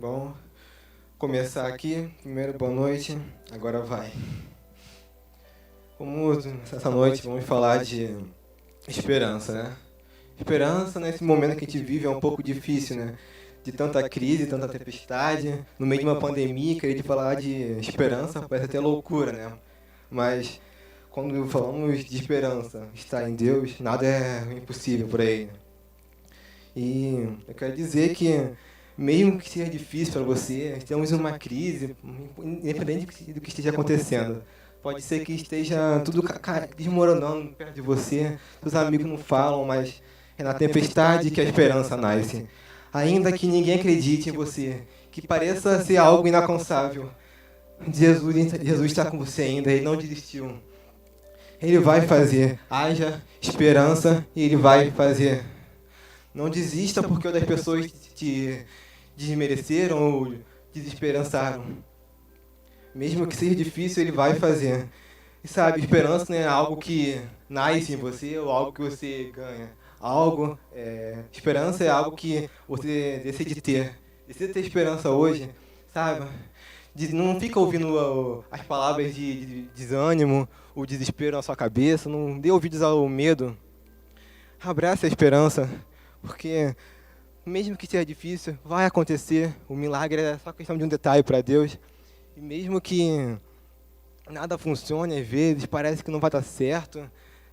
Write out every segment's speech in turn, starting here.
Bom, começar aqui. Primeiro, boa noite. Agora vai. Essa noite vamos falar de esperança, né? Esperança nesse momento que a gente vive é um pouco difícil, né? De tanta crise, tanta tempestade, no meio de uma pandemia, querer falar de esperança parece até loucura, né? Mas quando falamos de esperança, estar em Deus, nada é impossível por aí. E eu quero dizer que, mesmo que seja difícil para você, estamos em uma crise, independente do que esteja acontecendo. Pode ser que esteja tudo desmoronando perto de você, seus amigos não falam, mas é na tempestade que a esperança nasce. Ainda que ninguém acredite em você, que pareça ser algo inalcançável, Jesus está com você ainda, Ele não desistiu. Ele vai fazer, haja esperança e Ele vai fazer. Não desista porque outras pessoas te desmereceram ou desesperançaram. Mesmo que seja difícil, Ele vai fazer. E sabe, esperança não é algo que nasce em você ou algo que você ganha. Esperança é algo que você decide ter. Decide ter esperança hoje, sabe? Não fica ouvindo as palavras de desânimo, o desespero na sua cabeça, não dê ouvidos ao medo. Abrace a esperança, porque mesmo que seja difícil, vai acontecer. O milagre é só questão de um detalhe para Deus. E mesmo que nada funcione, às vezes, parece que não vai dar certo,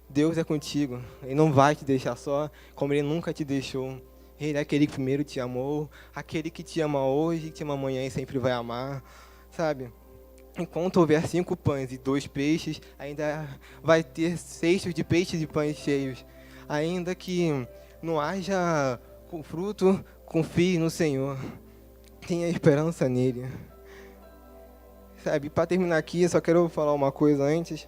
Deus é contigo. Ele não vai te deixar só, como Ele nunca te deixou. Ele é aquele que primeiro te amou, aquele que te ama hoje, que te ama amanhã e sempre vai amar, sabe? Enquanto houver 5 pães e 2 peixes, ainda vai ter cestos de peixes e pães cheios. Ainda que não haja fruto, confie no Senhor. Tenha esperança nele. Sabe, para terminar aqui, eu só quero falar uma coisa antes.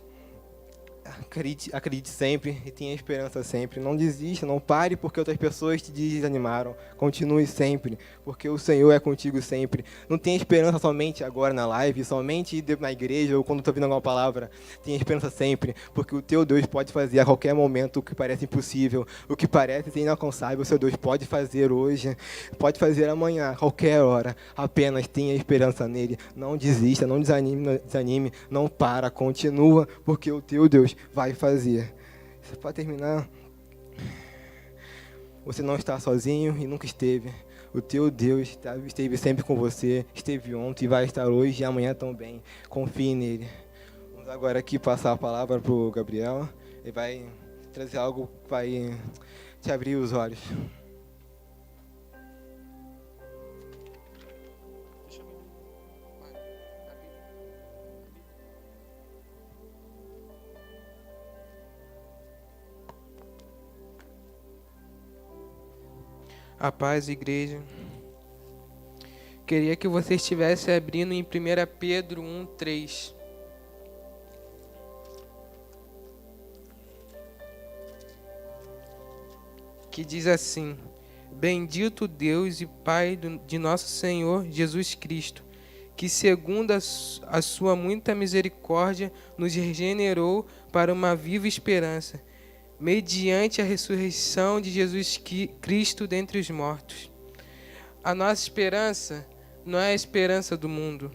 Acredite sempre e tenha esperança sempre. Não desista, não pare porque outras pessoas te desanimaram. Continue sempre, porque o Senhor é contigo sempre. Não tenha esperança somente agora na live, somente na igreja ou quando está ouvindo alguma palavra. Tenha esperança sempre, porque o teu Deus pode fazer a qualquer momento o que parece impossível, o que parece ser inalcançável. O seu Deus pode fazer hoje, pode fazer amanhã, a qualquer hora. Apenas tenha esperança nele. Não desista, não desanime, não para, continua, porque o teu Deus vai fazer. Para terminar, você não está sozinho e nunca esteve. O teu Deus esteve sempre com você, esteve ontem e vai estar hoje e amanhã também. Confie nele. Vamos agora aqui passar a palavra para o Gabriel. Ele vai trazer algo que vai te abrir os olhos. A paz, igreja. Queria que você estivesse abrindo em 1 Pedro 1:3. Que diz assim: Bendito Deus e Pai de nosso Senhor Jesus Cristo, que segundo a sua muita misericórdia nos regenerou para uma viva esperança, mediante a ressurreição de Jesus Cristo dentre os mortos. A nossa esperança não é a esperança do mundo.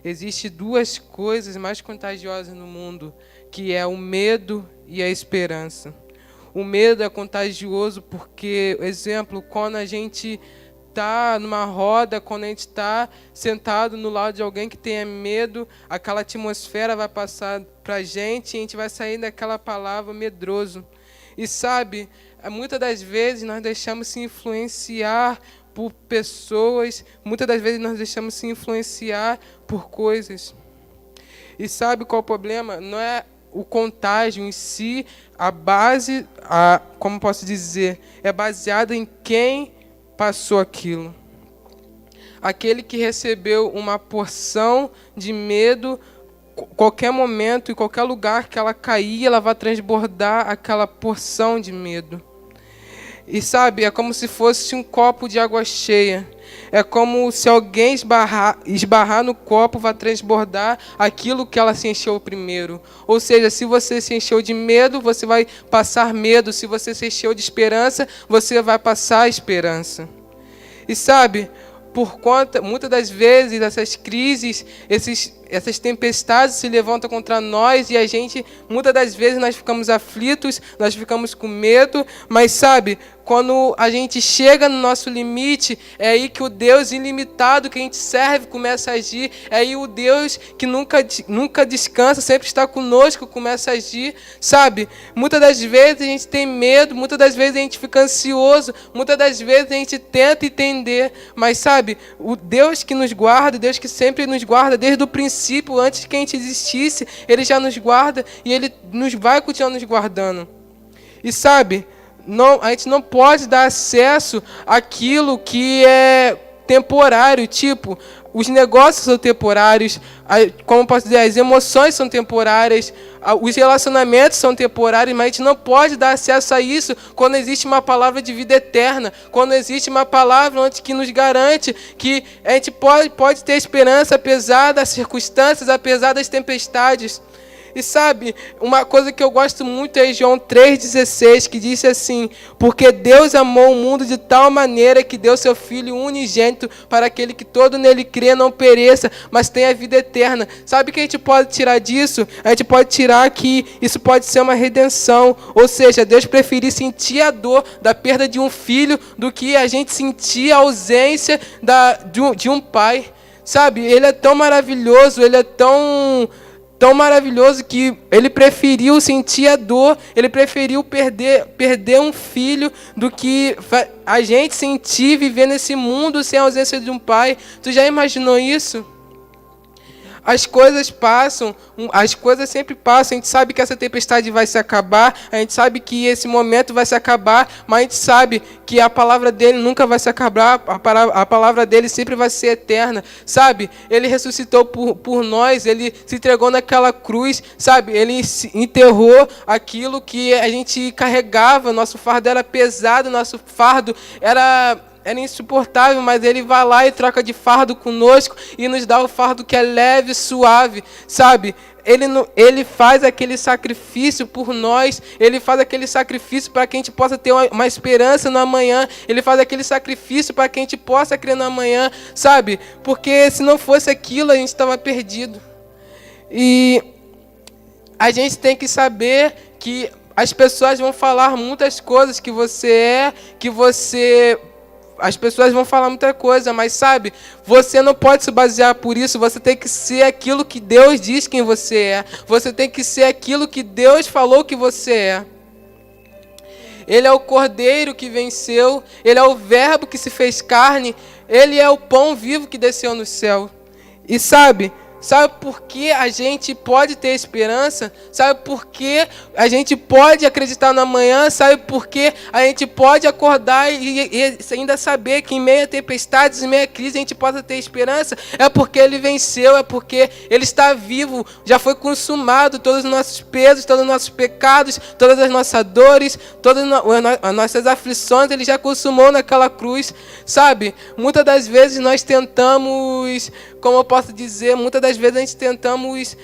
Existem 2 coisas mais contagiosas no mundo, que é o medo e a esperança. O medo é contagioso porque, exemplo, quando a gente está numa roda, quando a gente está sentado no lado de alguém que tenha medo, aquela atmosfera vai passar para a gente e a gente vai sair daquela palavra medroso. E sabe, muitas das vezes nós deixamos se influenciar por pessoas, muitas das vezes nós deixamos se influenciar por coisas. E sabe qual é o problema? Não é o contágio em si, como posso dizer, é baseado em quem passou aquilo. Aquele que recebeu uma porção de medo, qualquer momento, em qualquer lugar que ela cair, ela vai transbordar aquela porção de medo. E sabe, é como se fosse um copo de água cheia. É como se alguém esbarrar no copo, vai transbordar aquilo que ela se encheu primeiro. Ou seja, se você se encheu de medo, você vai passar medo. Se você se encheu de esperança, você vai passar esperança. E sabe, por conta, muitas das vezes, essas crises, essas tempestades se levantam contra nós e a gente, muitas das vezes, nós ficamos aflitos, nós ficamos com medo, mas sabe, quando a gente chega no nosso limite, é aí que o Deus ilimitado que a gente serve começa a agir, é aí o Deus que nunca descansa, sempre está conosco, começa a agir, sabe? Muitas das vezes a gente tem medo, muitas das vezes a gente fica ansioso, muitas das vezes a gente tenta entender, mas sabe, o Deus que nos guarda, Deus que sempre nos guarda desde o princípio, antes que a gente existisse, Ele já nos guarda e Ele vai continuar nos guardando. E sabe, a gente não pode dar acesso àquilo que é temporário, tipo, os negócios são temporários, como posso dizer, as emoções são temporárias, os relacionamentos são temporários, mas a gente não pode dar acesso a isso quando existe uma palavra de vida eterna, quando existe uma palavra onde que nos garante que a gente pode ter esperança apesar das circunstâncias, apesar das tempestades. E sabe, uma coisa que eu gosto muito é João 3,16, que diz assim: porque Deus amou o mundo de tal maneira que deu seu Filho unigênito para aquele que todo nele crê não pereça, mas tenha a vida eterna. Sabe o que a gente pode tirar disso? A gente pode tirar que isso pode ser uma redenção, ou seja, Deus preferir sentir a dor da perda de um filho do que a gente sentir a ausência de um pai. Sabe, Ele é tão maravilhoso, Ele é tão maravilhoso que Ele preferiu sentir a dor, Ele preferiu perder um filho do que a gente sentir viver nesse mundo sem a ausência de um pai. Tu já imaginou isso? As coisas passam, as coisas sempre passam, a gente sabe que essa tempestade vai se acabar, a gente sabe que esse momento vai se acabar, mas a gente sabe que a palavra dele nunca vai se acabar, a palavra dele sempre vai ser eterna, sabe? Ele ressuscitou por nós, ele se entregou naquela cruz, sabe? Ele enterrou aquilo que a gente carregava, nosso fardo era pesado, nosso fardo era insuportável, mas Ele vai lá e troca de fardo conosco e nos dá o fardo que é leve, suave, sabe? Ele faz aquele sacrifício por nós, Ele faz aquele sacrifício para que a gente possa ter uma esperança no amanhã, Ele faz aquele sacrifício para que a gente possa crer no amanhã, sabe? Porque se não fosse aquilo, a gente estava perdido. E a gente tem que saber que as pessoas vão falar muitas coisas que as pessoas vão falar muita coisa, mas sabe, você não pode se basear por isso, você tem que ser aquilo que Deus diz quem você é. Você tem que ser aquilo que Deus falou que você é. Ele é o Cordeiro que venceu, Ele é o Verbo que se fez carne, Ele é o pão vivo que desceu no céu. E sabe por que a gente pode ter esperança? Sabe por que a gente pode acreditar no amanhã? Sabe por que a gente pode acordar e ainda saber que em meio a tempestades, em meio a crise, a gente possa ter esperança? É porque Ele venceu, é porque Ele está vivo, já foi consumado todos os nossos pesos, todos os nossos pecados, todas as nossas dores, todas as nossas aflições, Ele já consumou naquela cruz, sabe? Muitas das vezes nós tentamos, como eu posso dizer, muitas das vezes a gente tentamos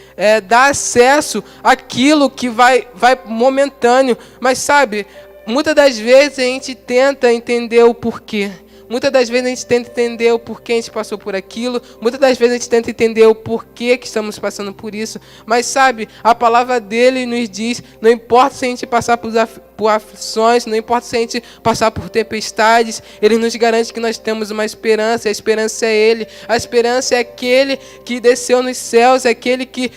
dar acesso àquilo que vai momentâneo, mas sabe, muitas das vezes a gente tenta entender o porquê. Muitas das vezes a gente tenta entender o porquê a gente passou por aquilo. Muitas das vezes a gente tenta entender o porquê que estamos passando por isso. Mas sabe, a palavra dele nos diz, não importa se a gente passar por aflições, não importa se a gente passar por tempestades, Ele nos garante que nós temos uma esperança. A esperança é Ele. A esperança é aquele que desceu nos céus, é aquele que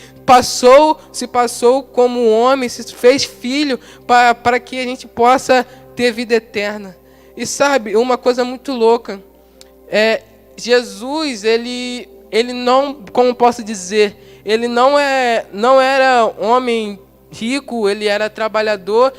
se passou como homem, se fez filho para que a gente possa ter vida eterna. E sabe, uma coisa muito louca, Jesus, ele não, como posso dizer, ele não era homem rico, ele era trabalhador,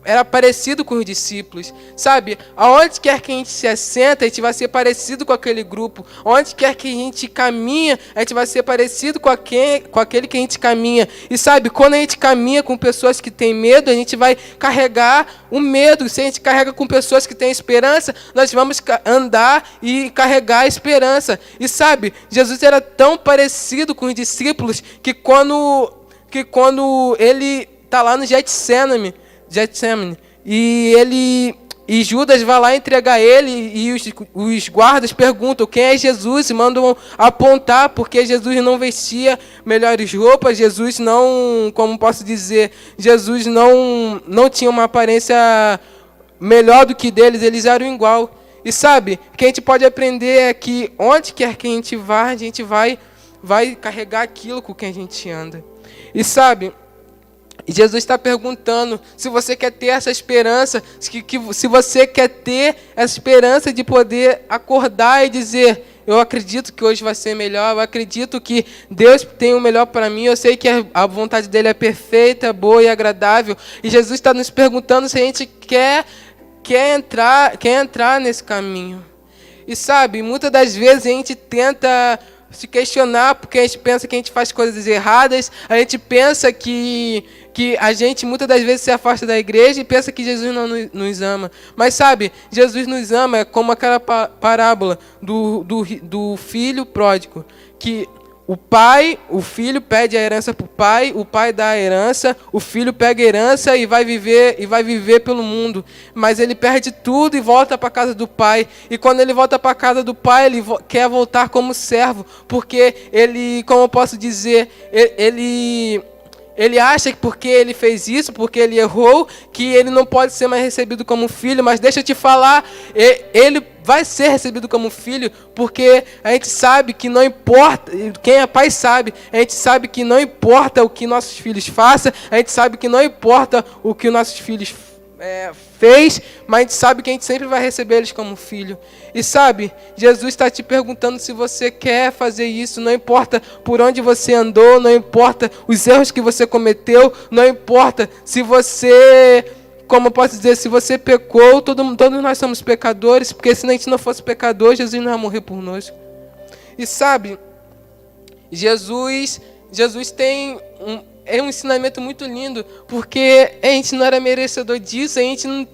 era parecido com os discípulos, sabe? Aonde quer que a gente se assenta, a gente vai ser parecido com aquele grupo. Onde quer que a gente caminha, a gente vai ser parecido com aquele que a gente caminha. E sabe, quando a gente caminha com pessoas que têm medo, a gente vai carregar o medo. Se a gente carrega com pessoas que têm esperança, nós vamos andar e carregar a esperança. E sabe, Jesus era tão parecido com os discípulos que quando ele está lá no Getsemane, e E Judas vai lá entregar ele e os guardas perguntam quem é Jesus e mandam apontar porque Jesus não vestia melhores roupas, Jesus não, como posso dizer, Jesus não tinha uma aparência melhor do que deles, eles eram igual. E sabe, o que a gente pode aprender é que onde quer que a gente vai carregar aquilo com que a gente anda. E sabe, Jesus está perguntando se você quer ter essa esperança, se você quer ter essa esperança de poder acordar e dizer, eu acredito que hoje vai ser melhor, eu acredito que Deus tem o melhor para mim, eu sei que a vontade dele é perfeita, boa e agradável. E Jesus está nos perguntando se a gente quer entrar nesse caminho. E sabe, muitas das vezes a gente tenta se questionar porque a gente pensa que a gente faz coisas erradas, a gente pensa que a gente muitas das vezes se afasta da igreja e pensa que Jesus não nos ama. Mas sabe, Jesus nos ama, é como aquela parábola do filho pródigo, que o filho pede a herança para o pai dá a herança, o filho pega a herança e vai viver pelo mundo. Mas ele perde tudo e volta para a casa do pai. E quando ele volta para a casa do pai, ele quer voltar como servo, porque ele, como eu posso dizer, ele acha que porque ele fez isso, porque ele errou, que ele não pode ser mais recebido como filho. Mas deixa eu te falar, ele vai ser recebido como filho, porque a gente sabe que não importa, quem é pai sabe, a gente sabe que não importa o que nossos filhos façam, a gente sabe que não importa o que nossos filhos fez, mas a gente sabe que a gente sempre vai receber eles como filho. E sabe, Jesus está te perguntando se você quer fazer isso, não importa por onde você andou, não importa os erros que você cometeu, não importa se você, como eu posso dizer, se você pecou, todos nós somos pecadores, porque se a gente não fosse pecador, Jesus não ia morrer por nós. E sabe, Jesus tem um ensinamento muito lindo, porque a gente não era merecedor disso, a gente não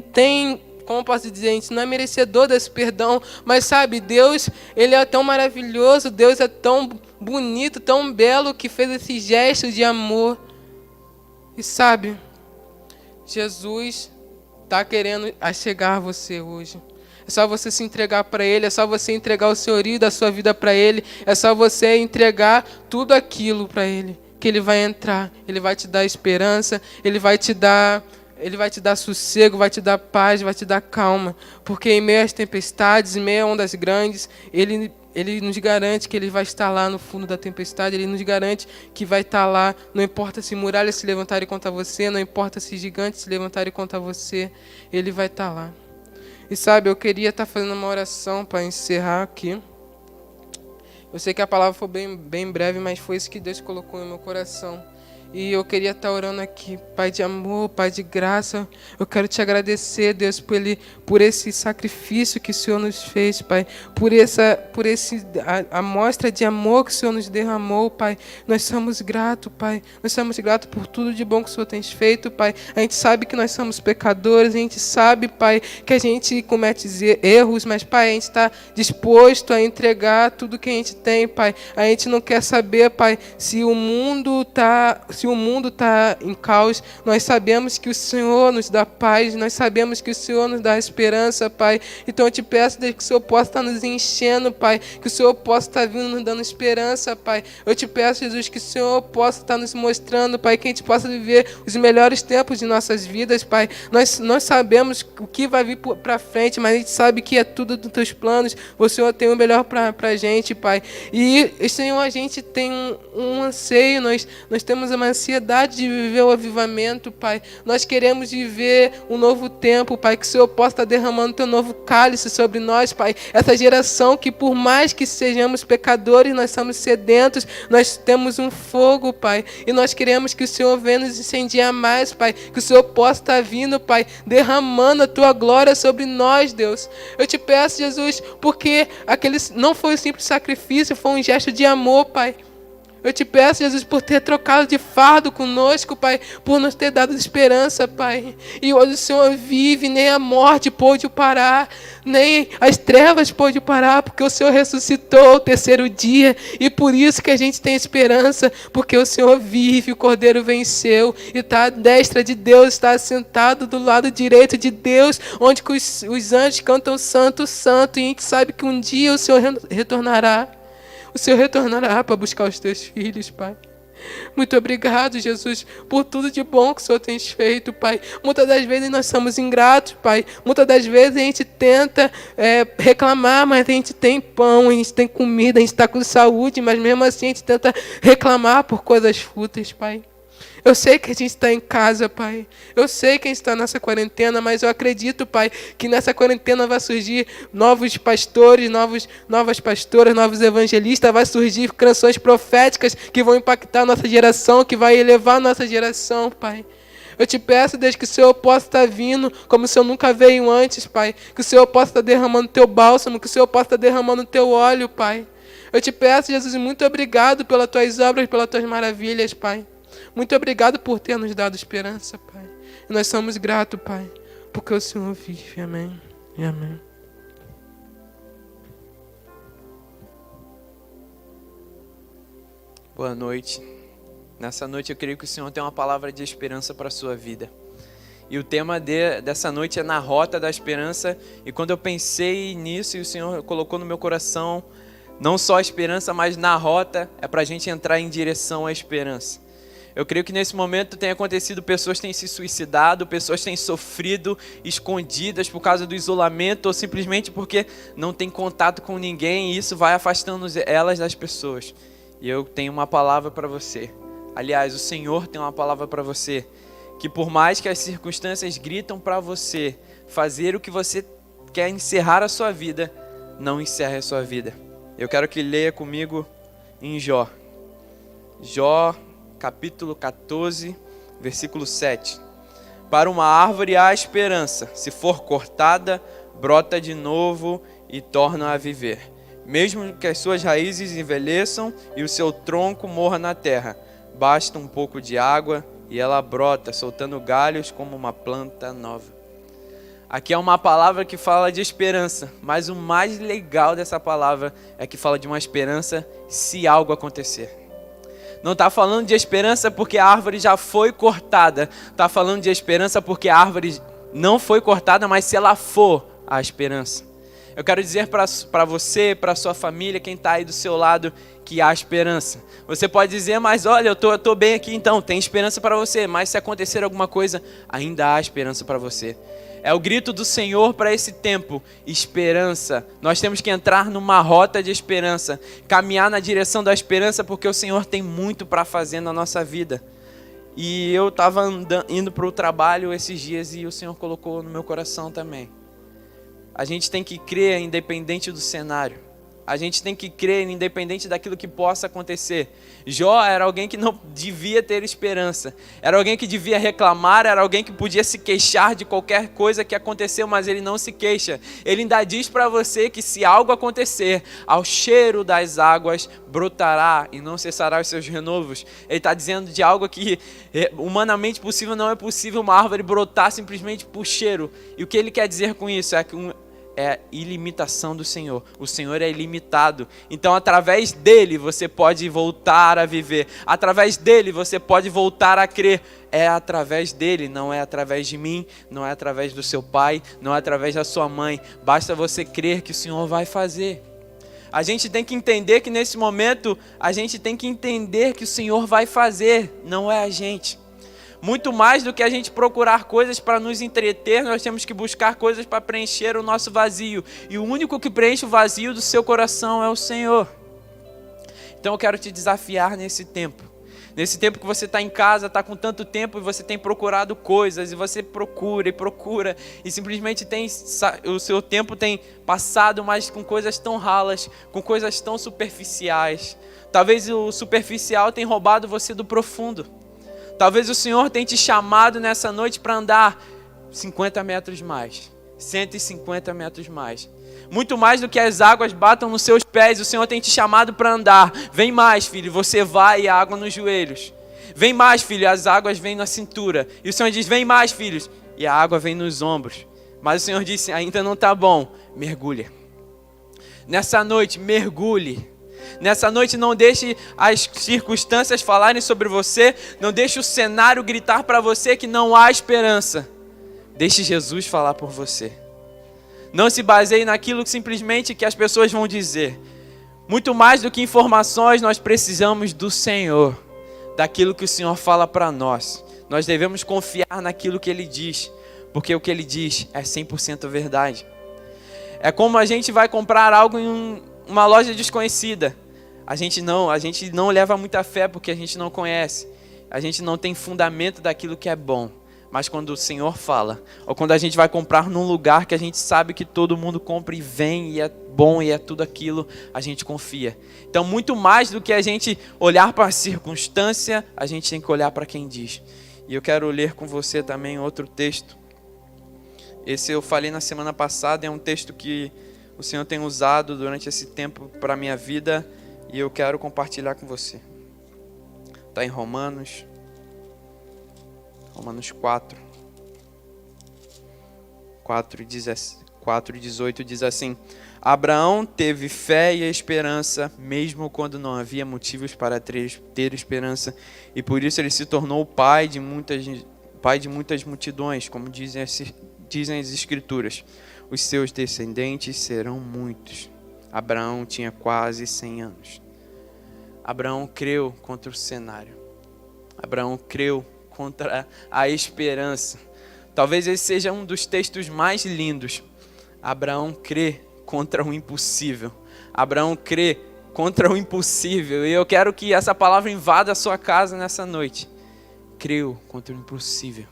tem, como eu posso dizer, a gente não é merecedor desse perdão, mas sabe, Deus, ele é tão maravilhoso, Deus é tão bonito, tão belo, que fez esse gesto de amor. E sabe, Jesus está querendo chegar a você hoje. É só você se entregar para Ele, é só você entregar o senhorio da sua vida para Ele, é só você entregar tudo aquilo para Ele, que Ele vai entrar, Ele vai te dar esperança, Ele vai te dar sossego, vai te dar paz, vai te dar calma, porque em meio às tempestades, em meio a ondas grandes, Ele nos garante que Ele vai estar lá no fundo da tempestade, Ele nos garante que vai estar lá, não importa se muralhas se levantarem contra você, não importa se gigantes se levantarem contra você, Ele vai estar lá. E sabe, eu queria estar fazendo uma oração para encerrar aqui. Eu sei que a palavra foi bem breve, mas foi isso que Deus colocou no meu coração. E eu queria estar orando aqui, Pai de amor, Pai de graça. Eu quero te agradecer, Deus, por esse sacrifício que o Senhor nos fez, Pai. Por a mostra de amor que o Senhor nos derramou, Pai. Nós somos gratos, Pai. Nós somos gratos por tudo de bom que o Senhor tem feito, Pai. A gente sabe que nós somos pecadores, a gente sabe, Pai, que a gente comete erros, mas, Pai, a gente está disposto a entregar tudo que a gente tem, Pai. A gente não quer saber, Pai, se o mundo está em caos, nós sabemos que o Senhor nos dá paz, nós sabemos que o Senhor nos dá esperança, Pai. Então eu te peço, Deus, que o Senhor possa estar nos enchendo, Pai, que o Senhor possa estar vindo nos dando esperança, Pai. Eu te peço, Jesus, que o Senhor possa estar nos mostrando, Pai, que a gente possa viver os melhores tempos de nossas vidas, Pai. Nós sabemos o que vai vir para frente, mas a gente sabe que é tudo dos teus planos. O Senhor tem o melhor para a gente, Pai. E, Senhor, a gente tem um anseio, nós temos uma ansiedade de viver o avivamento, Pai. Nós queremos viver um novo tempo, Pai, que o Senhor possa estar derramando teu novo cálice sobre nós, Pai. Essa geração que, por mais que sejamos pecadores, nós somos sedentos, nós temos um fogo, Pai, e nós queremos que o Senhor venha nos incendiar mais, Pai, que o Senhor possa estar vindo, Pai, derramando a tua glória sobre nós, Deus. Eu te peço, Jesus, porque aquele não foi um simples sacrifício, foi um gesto de amor, Pai. Eu te peço, Jesus, por ter trocado de fardo conosco, Pai, por nos ter dado esperança, Pai. E hoje o Senhor vive, nem a morte pôde parar, nem as trevas pôde parar, porque o Senhor ressuscitou ao terceiro dia. E por isso que a gente tem esperança, porque o Senhor vive, o Cordeiro venceu, e está à destra de Deus, está assentado do lado direito de Deus, onde que os anjos cantam santo, santo, e a gente sabe que um dia o Senhor retornará. O Senhor retornará para buscar os teus filhos, Pai. Muito obrigado, Jesus, por tudo de bom que o Senhor tem feito, Pai. Muitas das vezes nós somos ingratos, Pai. Muitas das vezes a gente tenta reclamar, mas a gente tem pão, a gente tem comida, a gente está com saúde, mas mesmo assim a gente tenta reclamar por coisas fúteis, Pai. Eu sei que a gente está em casa, Pai. Eu sei que a gente está nessa quarentena, mas eu acredito, Pai, que nessa quarentena vai surgir novos pastores, novas pastoras, novos evangelistas, vai surgir canções proféticas que vão impactar a nossa geração, que vai elevar a nossa geração, Pai. Eu te peço, Deus, que o Senhor possa estar vindo como o Senhor nunca veio antes, Pai. Que o Senhor possa estar derramando teu bálsamo, que o Senhor possa estar derramando teu óleo, Pai. Eu te peço, Jesus, muito obrigado pelas tuas obras, pelas tuas maravilhas, Pai. Muito obrigado por ter nos dado esperança, Pai. E nós somos gratos, Pai, porque o Senhor vive. Amém e amém. Boa noite. Nessa noite eu creio que o Senhor tem uma palavra de esperança para a sua vida. E o tema dessa noite é na rota da esperança. E quando eu pensei nisso, e o Senhor colocou no meu coração, não só a esperança, mas na rota, é para a gente entrar em direção à esperança. Eu creio que nesse momento tem acontecido, pessoas têm se suicidado, pessoas têm sofrido escondidas por causa do isolamento ou simplesmente porque não tem contato com ninguém e isso vai afastando elas das pessoas. E eu tenho uma palavra para você. Aliás, o Senhor tem uma palavra para você, que por mais que as circunstâncias gritam para você fazer o que você quer encerrar a sua vida, não encerre a sua vida. Eu quero que leia comigo em Jó. Jó, capítulo 14, versículo 7. Para uma árvore há esperança, se for cortada, brota de novo e torna a viver. Mesmo que as suas raízes envelheçam e o seu tronco morra na terra, basta um pouco de água e ela brota, soltando galhos como uma planta nova. Aqui é uma palavra que fala de esperança, mas o mais legal dessa palavra é que fala de uma esperança se algo acontecer. Não está falando de esperança porque a árvore já foi cortada. Está falando de esperança porque a árvore não foi cortada, mas se ela for, há esperança. Eu quero dizer para você, para sua família, quem está aí do seu lado, que há esperança. Você pode dizer, mas olha, eu tô bem aqui então, tem esperança para você. Mas se acontecer alguma coisa, ainda há esperança para você. É o grito do Senhor para esse tempo, esperança. Nós temos que entrar numa rota de esperança, caminhar na direção da esperança, porque o Senhor tem muito para fazer na nossa vida. E eu estava indo para o trabalho esses dias e o Senhor colocou no meu coração também. A gente tem que crer independente do cenário. A gente tem que crer independente daquilo que possa acontecer. Jó era alguém que não devia ter esperança. Era alguém que devia reclamar, era alguém que podia se queixar de qualquer coisa que aconteceu, mas ele não se queixa. Ele ainda diz para você que se algo acontecer, ao cheiro das águas brotará e não cessará os seus renovos. Ele está dizendo de algo que humanamente possível, não é possível uma árvore brotar simplesmente por cheiro. E o que ele quer dizer com isso é que é ilimitação do Senhor. O Senhor é ilimitado. Então, através dele, você pode voltar a viver. Através dele, você pode voltar a crer. É através dele, não é através de mim, não é através do seu pai, não é através da sua mãe. Basta você crer que o Senhor vai fazer. A gente tem que entender que nesse momento, a gente tem que entender que o Senhor vai fazer, não é a gente. Muito mais do que a gente procurar coisas para nos entreter, nós temos que buscar coisas para preencher o nosso vazio. E o único que preenche o vazio do seu coração é o Senhor. Então eu quero te desafiar nesse tempo. Nesse tempo que você está em casa, está com tanto tempo e você tem procurado coisas, e você procura e procura, e simplesmente o seu tempo tem passado mais com coisas tão ralas, com coisas tão superficiais. Talvez o superficial tenha roubado você do profundo. Talvez o Senhor tenha te chamado nessa noite para andar 50 metros mais, 150 metros mais. Muito mais do que as águas batam nos seus pés, o Senhor tem te chamado para andar. Vem mais, filho, você vai e a água nos joelhos. Vem mais, filho, as águas vêm na cintura. E o Senhor diz, vem mais, filhos, e a água vem nos ombros. Mas o Senhor disse, ainda não está bom, mergulha. Nessa noite, mergulhe. Nessa noite, não deixe as circunstâncias falarem sobre você. Não deixe o cenário gritar para você que não há esperança. Deixe Jesus falar por você. Não se baseie naquilo que simplesmente que as pessoas vão dizer. Muito mais do que informações, nós precisamos do Senhor. Daquilo que o Senhor fala para nós. Nós devemos confiar naquilo que Ele diz. Porque o que Ele diz é 100% verdade. É como a gente vai comprar algo em uma loja desconhecida. A gente não leva muita fé porque a gente não conhece. A gente não tem fundamento daquilo que é bom. Mas quando o Senhor fala, ou quando a gente vai comprar num lugar que a gente sabe que todo mundo compra e vem e é bom e é tudo aquilo, a gente confia. Então, muito mais do que a gente olhar para a circunstância, a gente tem que olhar para quem diz. E eu quero ler com você também outro texto. Esse eu falei na semana passada, é um texto que o Senhor tem usado durante esse tempo para a minha vida e eu quero compartilhar com você. Está em Romanos 4. 4:18 diz assim: Abraão teve fé e esperança, mesmo quando não havia motivos para ter esperança, e por isso ele se tornou pai de muitas multidões, como dizem as Escrituras. Os seus descendentes serão muitos. Abraão tinha quase 100 anos. Abraão creu contra o cenário. Abraão creu contra a esperança. Talvez esse seja um dos textos mais lindos. Abraão crê contra o impossível. Abraão crê contra o impossível. E eu quero que essa palavra invada a sua casa nessa noite. Creu contra o impossível.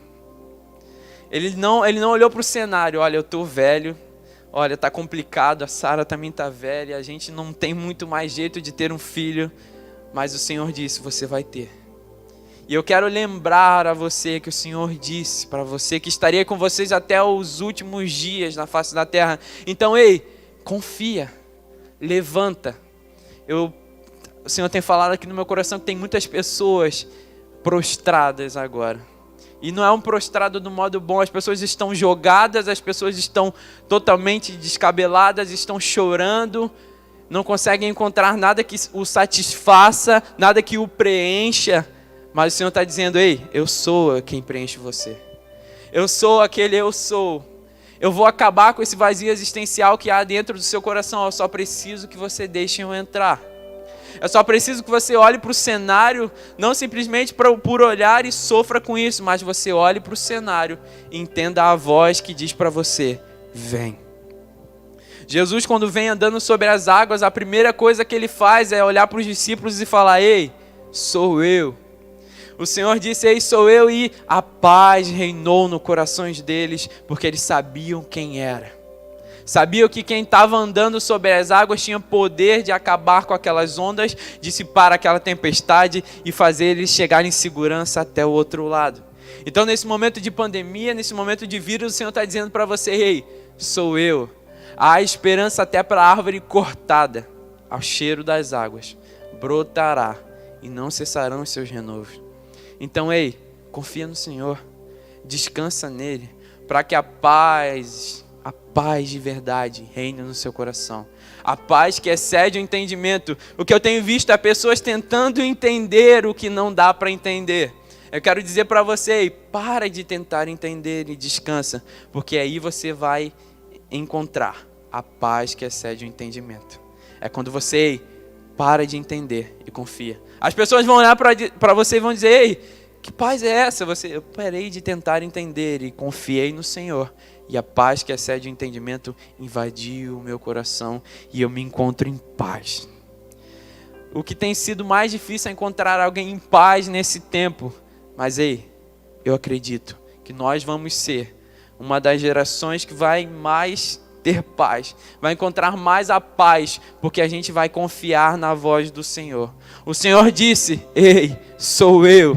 Ele não olhou para o cenário. Olha, eu estou velho. Olha, está complicado. A Sara também está velha. A gente não tem muito mais jeito de ter um filho. Mas o Senhor disse, você vai ter. E eu quero lembrar a você que o Senhor disse para você que estaria com vocês até os últimos dias na face da terra. Então, ei, confia, levanta. O Senhor tem falado aqui no meu coração que tem muitas pessoas prostradas agora. E não é um prostrado do modo bom, as pessoas estão jogadas, as pessoas estão totalmente descabeladas, estão chorando, não conseguem encontrar nada que o satisfaça, nada que o preencha. Mas o Senhor está dizendo, ei, eu sou quem preenche você. Eu sou aquele eu sou. Eu vou acabar com esse vazio existencial que há dentro do seu coração. Eu só preciso que você deixe eu entrar. Eu só preciso que você olhe para o cenário, não simplesmente por olhar e sofra com isso, mas você olhe para o cenário e entenda a voz que diz para você, vem. Jesus, quando vem andando sobre as águas, a primeira coisa que ele faz é olhar para os discípulos e falar, ei, sou eu. O Senhor disse, ei, sou eu, e a paz reinou no corações deles, porque eles sabiam quem era. Sabiam que quem estava andando sobre as águas tinha poder de acabar com aquelas ondas, dissipar aquela tempestade e fazer eles chegarem em segurança até o outro lado. Então, nesse momento de pandemia, nesse momento de vírus, o Senhor está dizendo para você, ei, sou eu. Há esperança até para a árvore cortada, ao cheiro das águas, brotará e não cessarão os seus renovos. Então, ei, confia no Senhor, descansa nele, para que a paz de verdade reine no seu coração. A paz que excede o entendimento. O que eu tenho visto é pessoas tentando entender o que não dá para entender. Eu quero dizer para você, ei, para de tentar entender e descansa, porque aí você vai encontrar a paz que excede o entendimento. É quando você, ei, para de entender e confia. As pessoas vão olhar para você e vão dizer, ei, que paz é essa? Eu parei de tentar entender e confiei no Senhor. E a paz que excede o entendimento invadiu o meu coração e eu me encontro em paz. O que tem sido mais difícil é encontrar alguém em paz nesse tempo. Mas ei, eu acredito que nós vamos ser uma das gerações que vai mais ter paz, vai encontrar mais a paz, porque a gente vai confiar na voz do Senhor. O Senhor disse, ei, sou eu.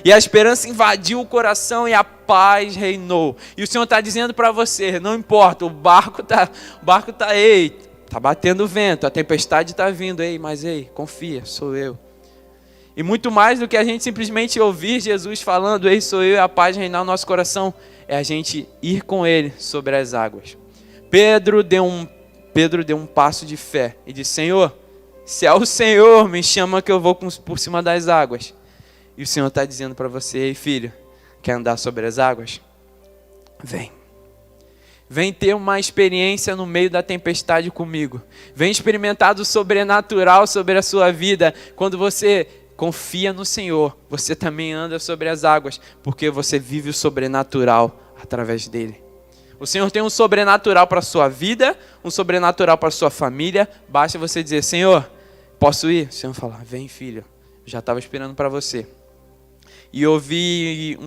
E a esperança invadiu o coração e a paz reinou. E o Senhor está dizendo para você, não importa, o barco tá, ei, tá batendo vento, a tempestade está vindo, mas confia, sou eu. E muito mais do que a gente simplesmente ouvir Jesus falando, ei, sou eu, e a paz reinar no nosso coração, é a gente ir com Ele sobre as águas. Pedro deu um passo de fé e disse, Senhor, se é o Senhor, me chama que eu vou por cima das águas. E o Senhor está dizendo para você, ei filho, quer andar sobre as águas? Vem. Vem ter uma experiência no meio da tempestade comigo. Vem experimentar do sobrenatural sobre a sua vida. Quando você confia no Senhor, você também anda sobre as águas, porque você vive o sobrenatural através dele. O Senhor tem um sobrenatural para a sua vida, um sobrenatural para a sua família. Basta você dizer, Senhor, posso ir? O Senhor fala, vem filho, já estava esperando para você. E eu ouvi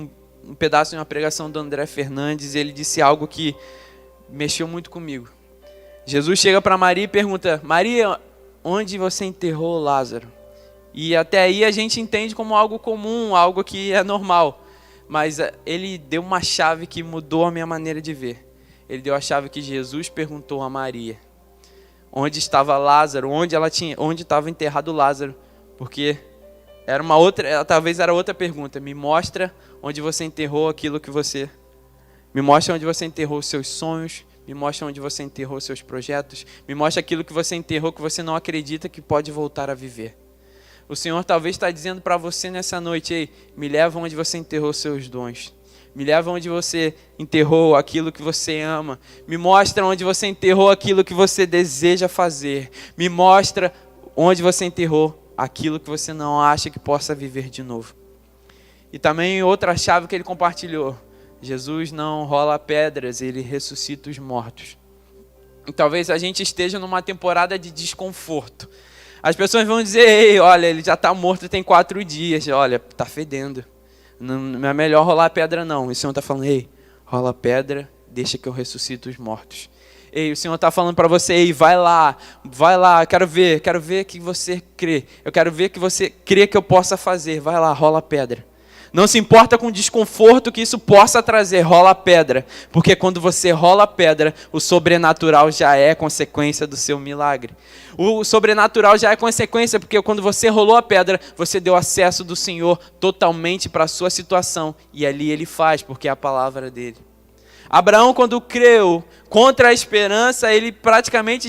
um pedaço de uma pregação do André Fernandes, e ele disse algo que mexeu muito comigo. Jesus chega para Maria e pergunta, Maria, onde você enterrou Lázaro? E até aí a gente entende como algo comum, algo que é normal. Mas ele deu uma chave que mudou a minha maneira de ver. Ele deu a chave que Jesus perguntou a Maria. Onde estava Lázaro? Onde estava enterrado Lázaro? Porque talvez era outra pergunta. Me mostra onde você enterrou aquilo que você... Me mostra onde você enterrou os seus sonhos. Me mostra onde você enterrou os seus projetos. Me mostra aquilo que você enterrou que você não acredita que pode voltar a viver. O Senhor talvez está dizendo para você nessa noite, ei, me leva onde você enterrou seus dons. Me leva onde você enterrou aquilo que você ama. Me mostra onde você enterrou aquilo que você deseja fazer. Me mostra onde você enterrou aquilo que você não acha que possa viver de novo. E também outra chave que ele compartilhou. Jesus não rola pedras, ele ressuscita os mortos. E talvez a gente esteja numa temporada de desconforto. As pessoas vão dizer, ei, olha, ele já está morto tem 4 dias, olha, está fedendo. Não é melhor rolar pedra não. O Senhor está falando, ei, rola pedra, deixa que eu ressuscito os mortos. Ei, o Senhor está falando para você, ei, vai lá, quero ver que você crê. Eu quero ver que você crê que eu possa fazer, vai lá, rola pedra. Não se importa com o desconforto que isso possa trazer, rola pedra. Porque quando você rola pedra, o sobrenatural já é consequência do seu milagre. O sobrenatural já é consequência, porque quando você rolou a pedra, você deu acesso do Senhor totalmente para a sua situação. E ali ele faz, porque é a palavra dele. Abraão, quando creu contra a esperança, ele praticamente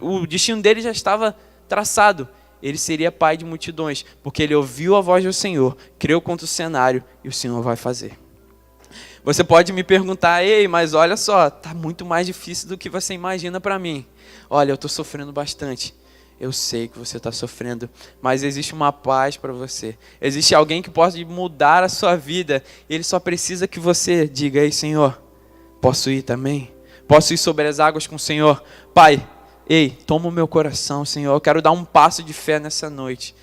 o destino dele já estava traçado. Ele seria pai de multidões, porque ele ouviu a voz do Senhor, creu contra o cenário e o Senhor vai fazer. Você pode me perguntar, ei, mas olha só, está muito mais difícil do que você imagina para mim. Olha, eu estou sofrendo bastante. Eu sei que você está sofrendo, mas existe uma paz para você. Existe alguém que pode mudar a sua vida. Ele só precisa que você diga, ei, Senhor, posso ir também? Posso ir sobre as águas com o Senhor? Pai, ei, toma o meu coração, Senhor. Eu quero dar um passo de fé nessa noite.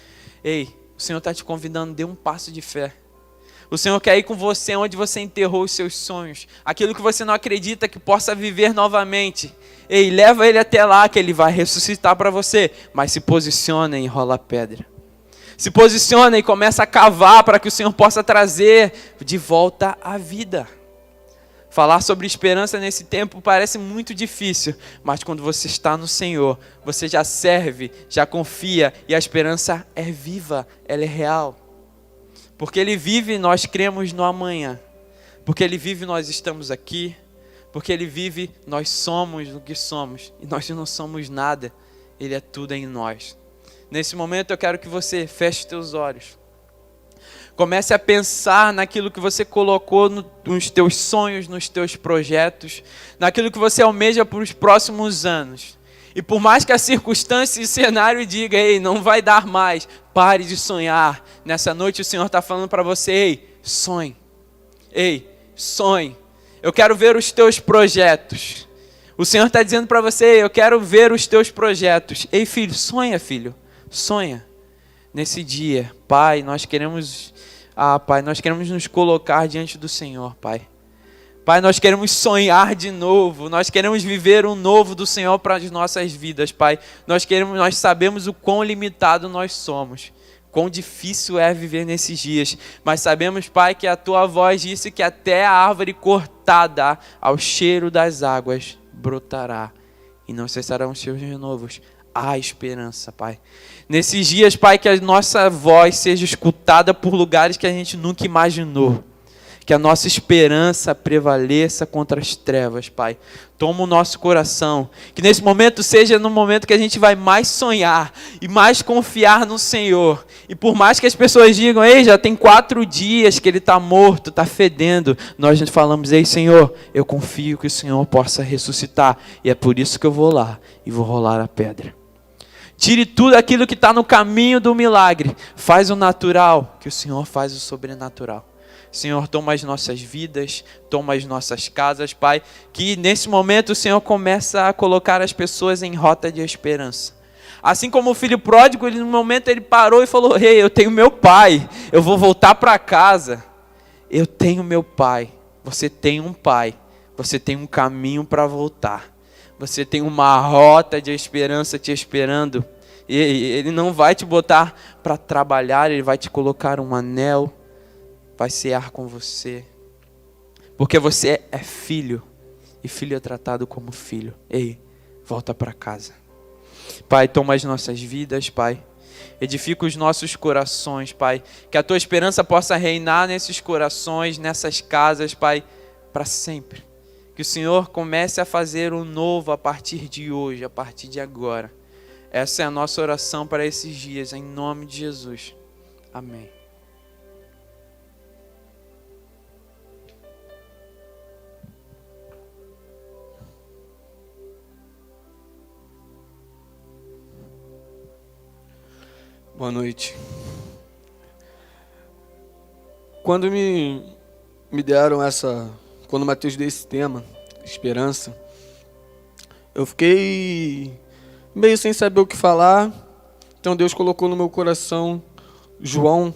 Ei, o Senhor está te convidando, dê um passo de fé. O Senhor quer ir com você onde você enterrou os seus sonhos. Aquilo que você não acredita que possa viver novamente. Ei, leva ele até lá que ele vai ressuscitar para você. Mas se posiciona e rola a pedra. Se posiciona e começa a cavar para que o Senhor possa trazer de volta a vida. Falar sobre esperança nesse tempo parece muito difícil, mas quando você está no Senhor, você já serve, já confia e a esperança é viva, ela é real. Porque Ele vive, nós cremos no amanhã. Porque Ele vive, nós estamos aqui. Porque Ele vive, nós somos o que somos. E nós não somos nada, Ele é tudo em nós. Nesse momento eu quero que você feche os teus olhos. Comece a pensar naquilo que você colocou nos teus sonhos, nos teus projetos, naquilo que você almeja para os próximos anos. E por mais que a circunstância e o cenário diga, ei, não vai dar mais, pare de sonhar. Nessa noite o Senhor está falando para você, ei, sonhe. Ei, sonhe. Eu quero ver os teus projetos. O Senhor está dizendo para você, ei, eu quero ver os teus projetos. Ei, filho, sonha. Nesse dia, Pai, nós queremos nos colocar diante do Senhor, Pai. Pai, nós queremos sonhar de novo, nós queremos viver um novo do Senhor para as nossas vidas, Pai. Nós sabemos o quão limitado nós somos. quão difícil é viver nesses dias. Mas sabemos, Pai, que a Tua voz disse que até a árvore cortada ao cheiro das águas brotará e não cessarão os seus renovos. Há esperança, Pai. Nesses dias, Pai, que a nossa voz seja escutada por lugares que a gente nunca imaginou. Que a nossa esperança prevaleça contra as trevas, Pai. Toma o nosso coração. Que nesse momento seja no momento que a gente vai mais sonhar e mais confiar no Senhor. E por mais que as pessoas digam, ei, já tem 4 dias que ele está morto, está fedendo. Nós falamos, ei, Senhor, eu confio que o Senhor possa ressuscitar. E é por isso que eu vou lá e vou rolar a pedra. Tire tudo aquilo que está no caminho do milagre. Faz o natural, que o Senhor faz o sobrenatural. Senhor, toma as nossas vidas, toma as nossas casas, Pai. Que nesse momento o Senhor começa a colocar as pessoas em rota de esperança. Assim como o filho pródigo, no momento ele parou e falou, ei, eu tenho meu pai, eu vou voltar para casa. Eu tenho meu pai, você tem um pai, você tem um caminho para voltar. Você tem uma rota de esperança te esperando. E ele não vai te botar para trabalhar, ele vai te colocar um anel. Vai cear com você. Porque você é filho. E filho é tratado como filho. Ei, volta para casa. Pai, toma as nossas vidas, Pai. Edifica os nossos corações, Pai. Que a Tua esperança possa reinar nesses corações, nessas casas, Pai, para sempre. Que o Senhor comece a fazer o novo a partir de hoje, a partir de agora. Essa é a nossa oração para esses dias, em nome de Jesus. Amém. Boa noite. Quando me deram quando o Mateus deu esse tema, esperança, eu fiquei meio sem saber o que falar. Então Deus colocou no meu coração João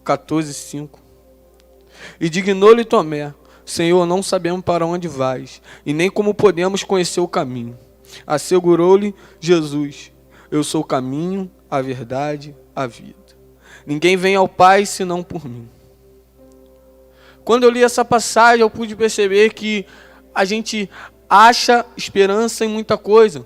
14:5. E dignou-lhe Tomé, Senhor, não sabemos para onde vais, e nem como podemos conhecer o caminho. Assegurou-lhe Jesus, eu sou o caminho, a verdade, a vida. Ninguém vem ao Pai senão por mim. Quando eu li essa passagem, eu pude perceber que a gente acha esperança em muita coisa.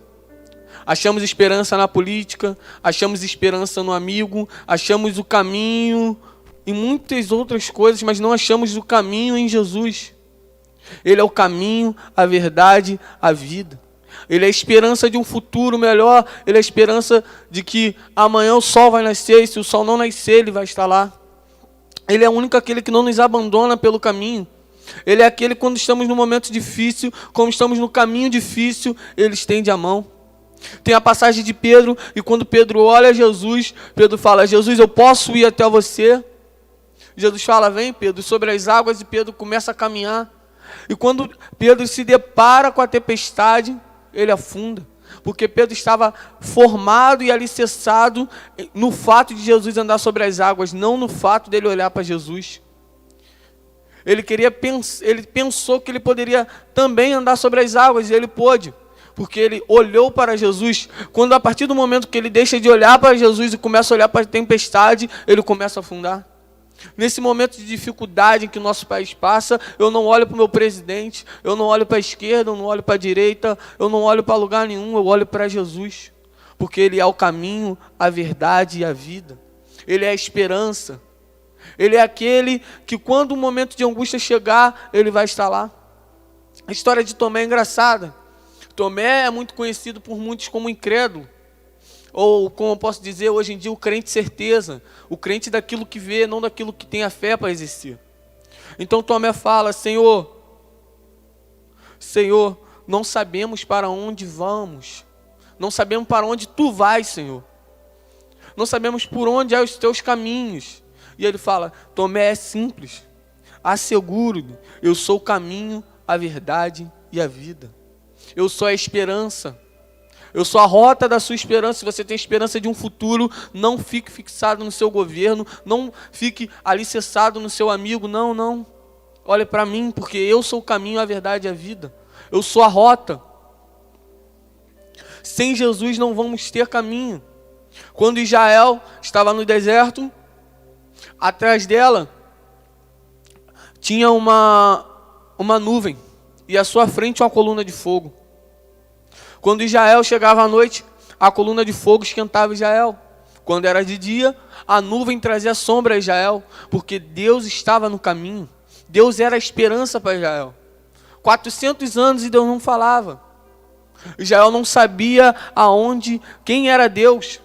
Achamos esperança na política, achamos esperança no amigo, achamos o caminho em muitas outras coisas, mas não achamos o caminho em Jesus. Ele é o caminho, a verdade, a vida. Ele é a esperança de um futuro melhor. Ele é a esperança de que amanhã o sol vai nascer, e se o sol não nascer, ele vai estar lá. Ele é o único aquele que não nos abandona pelo caminho. Ele é aquele quando estamos no momento difícil, quando estamos no caminho difícil, ele estende a mão. Tem a passagem de Pedro, e quando Pedro olha Jesus, Pedro fala, Jesus, eu posso ir até você? Jesus fala, vem Pedro, sobre as águas, e Pedro começa a caminhar. E quando Pedro se depara com a tempestade, ele afunda, porque Pedro estava formado e alicerçado no fato de Jesus andar sobre as águas, não no fato dele olhar para Jesus. Ele pensou que ele poderia também andar sobre as águas, e ele pôde, porque ele olhou para Jesus. Quando a partir do momento que ele deixa de olhar para Jesus e começa a olhar para a tempestade, ele começa a afundar. Nesse momento de dificuldade em que o nosso país passa, eu não olho para o meu presidente, eu não olho para a esquerda, eu não olho para a direita, eu não olho para lugar nenhum, eu olho para Jesus, porque Ele é o caminho, a verdade e a vida. Ele é a esperança. Ele é aquele que quando o momento de angústia chegar, Ele vai estar lá. A história de Tomé é engraçada. Tomé é muito conhecido por muitos como incrédulo. Ou, como eu posso dizer, hoje em dia, o crente certeza. O crente daquilo que vê, não daquilo que tem a fé para exercer. Então Tomé fala, Senhor, não sabemos para onde vamos. Não sabemos para onde Tu vais, Senhor. Não sabemos por onde é os Teus caminhos. E ele fala, Tomé, é simples. Asseguro-lhe, eu sou o caminho, a verdade e a vida. Eu sou a esperança. Eu sou a rota da sua esperança. Se você tem esperança de um futuro, não fique fixado no seu governo, não fique alicerçado no seu amigo, não. Olhe para mim, porque eu sou o caminho, a verdade e a vida. Eu sou a rota. Sem Jesus não vamos ter caminho. Quando Israel estava no deserto, atrás dela tinha uma nuvem e à sua frente uma coluna de fogo. Quando Israel chegava à noite, a coluna de fogo esquentava Israel. Quando era de dia, a nuvem trazia sombra a Israel, porque Deus estava no caminho. Deus era a esperança para Israel. 400 anos e Deus não falava. Israel não sabia quem era Deus.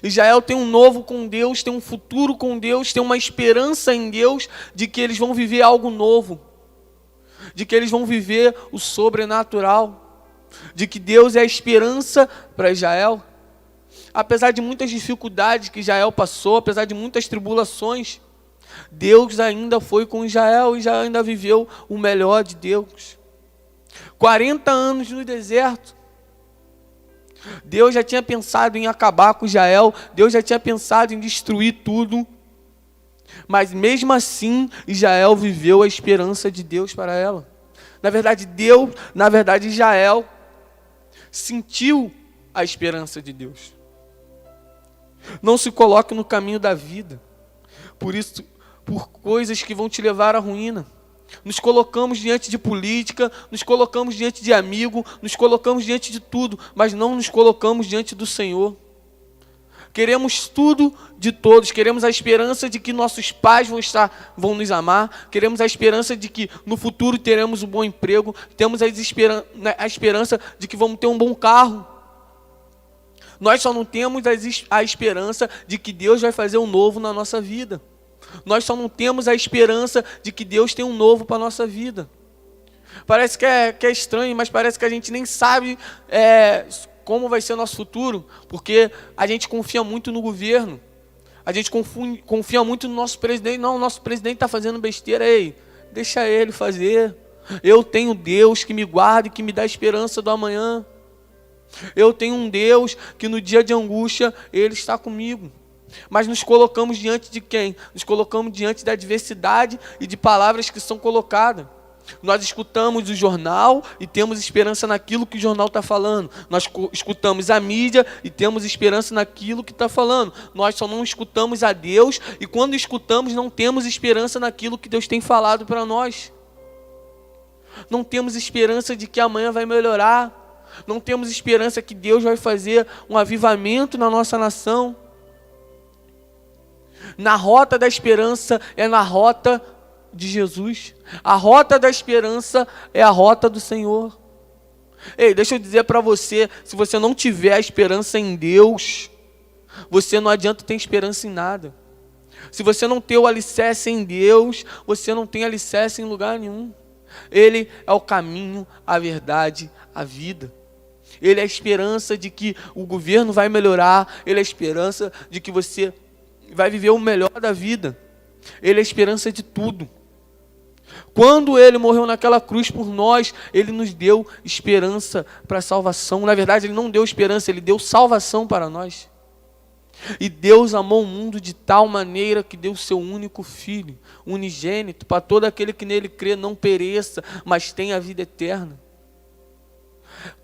Israel tem um novo com Deus, tem um futuro com Deus, tem uma esperança em Deus de que eles vão viver algo novo, de que eles vão viver o sobrenatural, de que Deus é a esperança para Israel. Apesar de muitas dificuldades que Israel passou, apesar de muitas tribulações, Deus ainda foi com Israel e já ainda viveu o melhor de Deus. 40 anos no deserto. Deus já tinha pensado em acabar com Israel, Deus já tinha pensado em destruir tudo, mas mesmo assim, Israel viveu a esperança de Deus para ela. Na verdade, Israel sentiu a esperança de Deus. Não se coloque no caminho da vida, por coisas que vão te levar à ruína. Nos colocamos diante de política, nos colocamos diante de amigo, nos colocamos diante de tudo, mas não nos colocamos diante do Senhor. Queremos tudo de todos, queremos a esperança de que nossos pais vão nos amar, queremos a esperança de que no futuro teremos um bom emprego, temos a esperança de que vamos ter um bom carro. Nós só não temos a esperança de que Deus vai fazer um novo na nossa vida. Nós só não temos a esperança de que Deus tem um novo para a nossa vida. Parece que é estranho, mas parece que a gente nem sabe como vai ser o nosso futuro, porque a gente confia muito no governo, a gente confia muito no nosso presidente. Não, o nosso presidente está fazendo besteira, deixa ele fazer. Eu tenho Deus que me guarda e que me dá esperança do amanhã. Eu tenho um Deus que no dia de angústia, Ele está comigo. Mas nos colocamos diante de quem? Nos colocamos diante da diversidade e de palavras que são colocadas. Nós escutamos o jornal e temos esperança naquilo que o jornal está falando. Nós escutamos a mídia e temos esperança naquilo que está falando. Nós só não escutamos a Deus e quando escutamos não temos esperança naquilo que Deus tem falado para nós. Não temos esperança de que amanhã vai melhorar. Não temos esperança que Deus vai fazer um avivamento na nossa nação. Na rota da esperança é na rota de Jesus. A rota da esperança é a rota do Senhor. Deixa eu dizer para você, se você não tiver a esperança em Deus, você não adianta ter esperança em nada. Se você não ter o alicerce em Deus, você não tem alicerce em lugar nenhum. Ele é o caminho, a verdade, a vida. Ele é a esperança de que o governo vai melhorar. Ele é a esperança de que você vai viver o melhor da vida. Ele é a esperança de tudo. Quando Ele morreu naquela cruz por nós, Ele nos deu esperança para a salvação. Na verdade, Ele não deu esperança, Ele deu salvação para nós. E Deus amou o mundo de tal maneira que deu o seu único Filho, unigênito, para todo aquele que nele crê não pereça, mas tenha a vida eterna.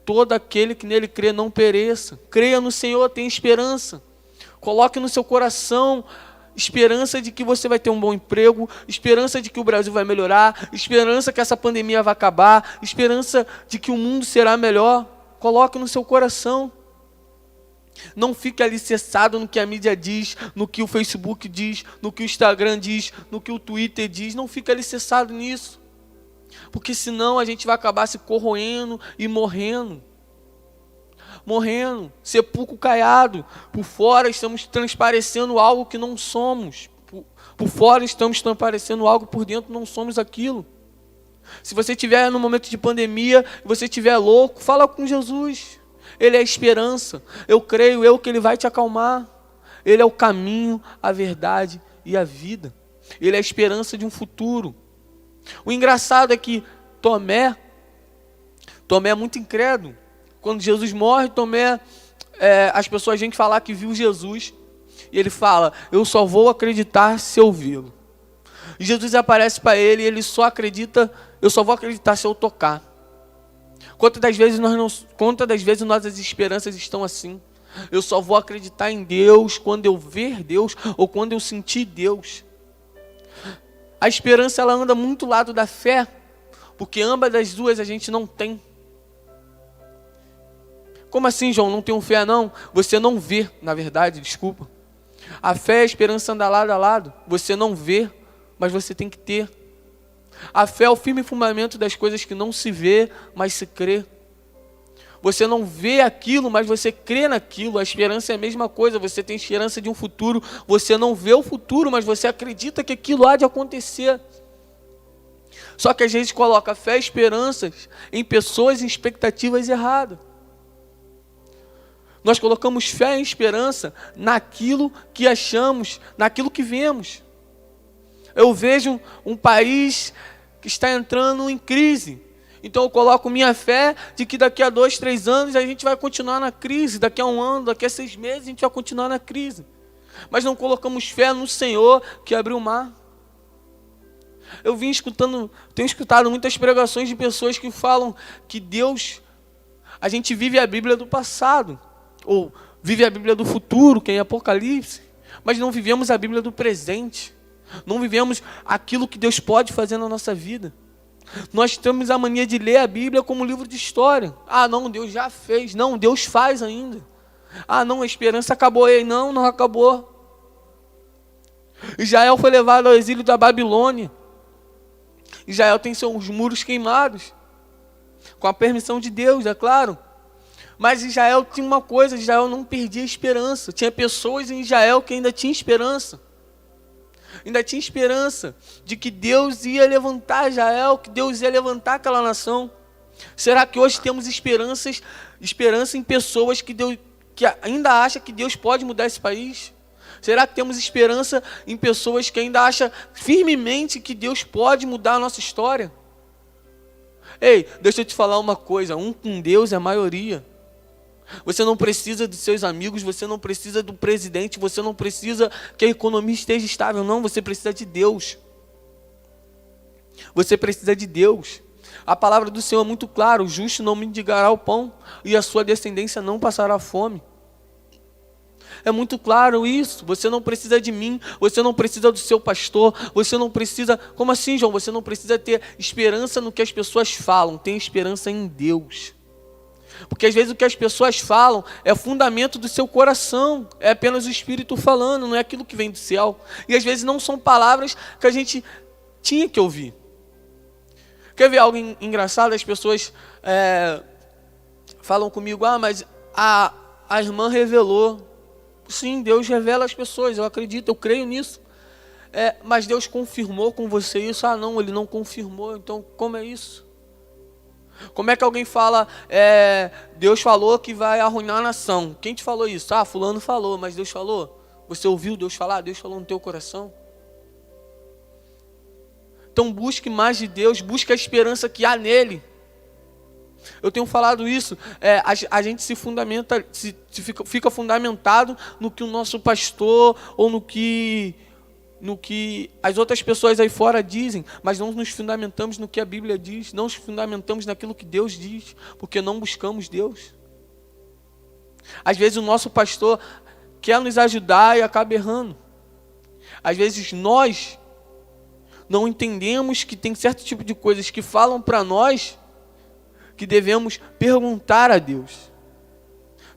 Todo aquele que nele crê não pereça. Creia no Senhor, tenha esperança. Coloque no seu coração esperança de que você vai ter um bom emprego, esperança de que o Brasil vai melhorar, esperança que essa pandemia vai acabar, esperança de que o mundo será melhor. Coloque no seu coração. Não fique alicerçado no que a mídia diz, no que o Facebook diz, no que o Instagram diz, no que o Twitter diz. Não fique alicerçado nisso. Porque senão a gente vai acabar se corroendo e morrendo. Sepulcro caiado. Por fora estamos transparecendo algo que não somos. Por fora estamos transparecendo algo, por dentro não somos aquilo. Se você estiver no momento de pandemia, você estiver louco, fala com Jesus. Ele é a esperança. Eu creio que Ele vai te acalmar. Ele é o caminho, a verdade e a vida. Ele é a esperança de um futuro. O engraçado é que Tomé é muito incrédulo. Quando Jesus morre, Tomé, as pessoas vêm falar que viu Jesus. E ele fala, eu só vou acreditar se eu vê-lo. E Jesus aparece para ele e ele só acredita, eu só vou acreditar se eu tocar. Quantas das vezes nossas esperanças estão assim? Eu só vou acreditar em Deus quando eu ver Deus ou quando eu sentir Deus. A esperança, ela anda muito ao lado da fé, porque ambas das duas a gente não tem. Como assim, João? Não tenho fé, não? Você não vê, na verdade, desculpa. A fé e a esperança andam lado a lado. Você não vê, mas você tem que ter. A fé é o firme fundamento das coisas que não se vê, mas se crê. Você não vê aquilo, mas você crê naquilo. A esperança é a mesma coisa. Você tem esperança de um futuro. Você não vê o futuro, mas você acredita que aquilo há de acontecer. Só que a gente coloca fé e esperanças em pessoas e expectativas erradas. Nós colocamos fé e esperança naquilo que achamos, naquilo que vemos. Eu vejo um país que está entrando em crise. Então eu coloco minha fé de que daqui a 2, 3 anos a gente vai continuar na crise. Daqui a 1 ano, daqui a 6 meses a gente vai continuar na crise. Mas não colocamos fé no Senhor que abriu o mar. Tenho escutado muitas pregações de pessoas que falam que Deus, a gente vive a Bíblia do passado. Ou vive a Bíblia do futuro, que é em Apocalipse, mas não vivemos a Bíblia do presente. Não vivemos aquilo que Deus pode fazer na nossa vida. Nós temos a mania de ler a Bíblia como livro de história. Ah, não, Deus já fez. Não, Deus faz ainda. Ah, não, a esperança acabou. Ei, não acabou. Israel foi levado ao exílio da Babilônia. Israel tem seus muros queimados, com a permissão de Deus, é claro. Mas Israel tinha uma coisa, Israel não perdia a esperança. Tinha pessoas em Israel que ainda tinham esperança. Ainda tinha esperança de que Deus ia levantar Israel, que Deus ia levantar aquela nação. Será que hoje temos esperança em pessoas que ainda acham que Deus pode mudar esse país? Será que temos esperança em pessoas que ainda acham firmemente que Deus pode mudar a nossa história? Ei, deixa eu te falar uma coisa, com Deus é a maioria. Você não precisa de seus amigos, você não precisa do presidente, você não precisa que a economia esteja estável, não, você precisa de Deus. Você precisa de Deus. A palavra do Senhor é muito clara, o justo não mendigará o pão e a sua descendência não passará fome. É muito claro isso, você não precisa de mim, você não precisa do seu pastor, você não precisa, como assim, João? Você não precisa ter esperança no que as pessoas falam, tem esperança em Deus. Porque às vezes o que as pessoas falam é fundamento do seu coração, é apenas o Espírito falando, não é aquilo que vem do céu. E às vezes não são palavras que a gente tinha que ouvir. Quer ver algo engraçado? As pessoas falam comigo, mas a irmã revelou. Sim, Deus revela as pessoas, eu acredito, eu creio nisso. Mas Deus confirmou com você isso? Ah não, Ele não confirmou, então como é isso? Como é que alguém fala, Deus falou que vai arruinar a nação? Quem te falou isso? Ah, fulano falou, mas Deus falou? Você ouviu Deus falar? Deus falou no teu coração? Então busque mais de Deus, busque a esperança que há nele. Eu tenho falado isso, a gente se fundamenta, fica fundamentado no que o nosso pastor ou no que as outras pessoas aí fora dizem, mas não nos fundamentamos no que a Bíblia diz, não nos fundamentamos naquilo que Deus diz, porque não buscamos Deus. Às vezes o nosso pastor quer nos ajudar e acaba errando. Às vezes nós não entendemos que tem certo tipo de coisas que falam para nós que devemos perguntar a Deus.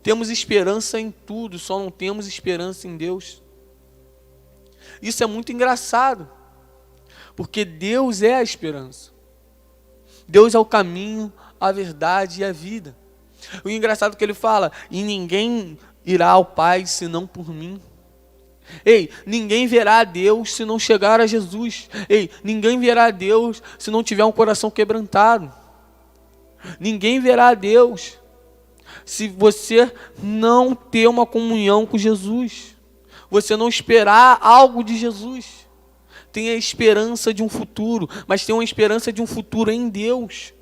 Temos esperança em tudo, só não temos esperança em Deus. Isso é muito engraçado, porque Deus é a esperança. Deus é o caminho, a verdade e a vida. O engraçado é que ele fala, e ninguém irá ao Pai senão por mim. Ei, ninguém verá a Deus se não chegar a Jesus. Ei, ninguém verá a Deus se não tiver um coração quebrantado. Ninguém verá a Deus se você não ter uma comunhão com Jesus. Você não esperar algo de Jesus. Tenha esperança de um futuro, mas tenha uma esperança de um futuro em Deus.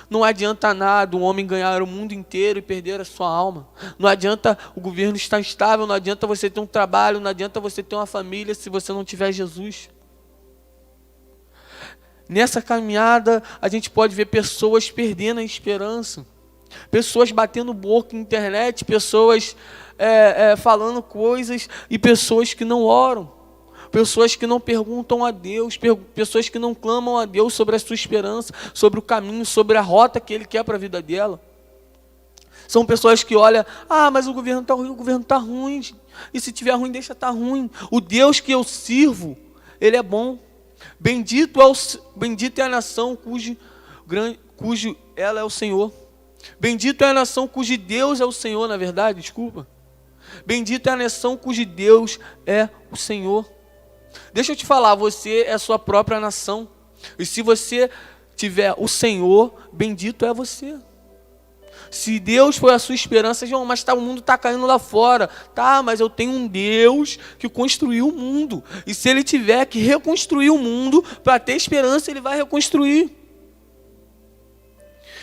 Não adianta nada um homem ganhar o mundo inteiro e perder a sua alma. Não adianta o governo estar estável, não adianta você ter um trabalho, não adianta você ter uma família se você não tiver Jesus. Nessa caminhada, a gente pode ver pessoas perdendo a esperança. pessoas batendo boca na internet, pessoas falando coisas e pessoas que não oram, pessoas que não perguntam a Deus, pessoas que não clamam a Deus sobre a sua esperança, sobre o caminho, sobre a rota que Ele quer para a vida dela. São pessoas que olham, mas o governo está ruim, e se tiver ruim, deixa estar ruim. O Deus que eu sirvo, Ele é bom. Bendita é a nação cujo ela é o Senhor. Bendito é a nação cujo Deus é o Senhor, na verdade, desculpa. Bendita é a nação cujo Deus é o Senhor. Deixa eu te falar, você é a sua própria nação. E se você tiver o Senhor, bendito é você. Se Deus foi a sua esperança, João, mas o mundo está caindo lá fora. Mas eu tenho um Deus que construiu o mundo. E se Ele tiver que reconstruir o mundo, para ter esperança, Ele vai reconstruir.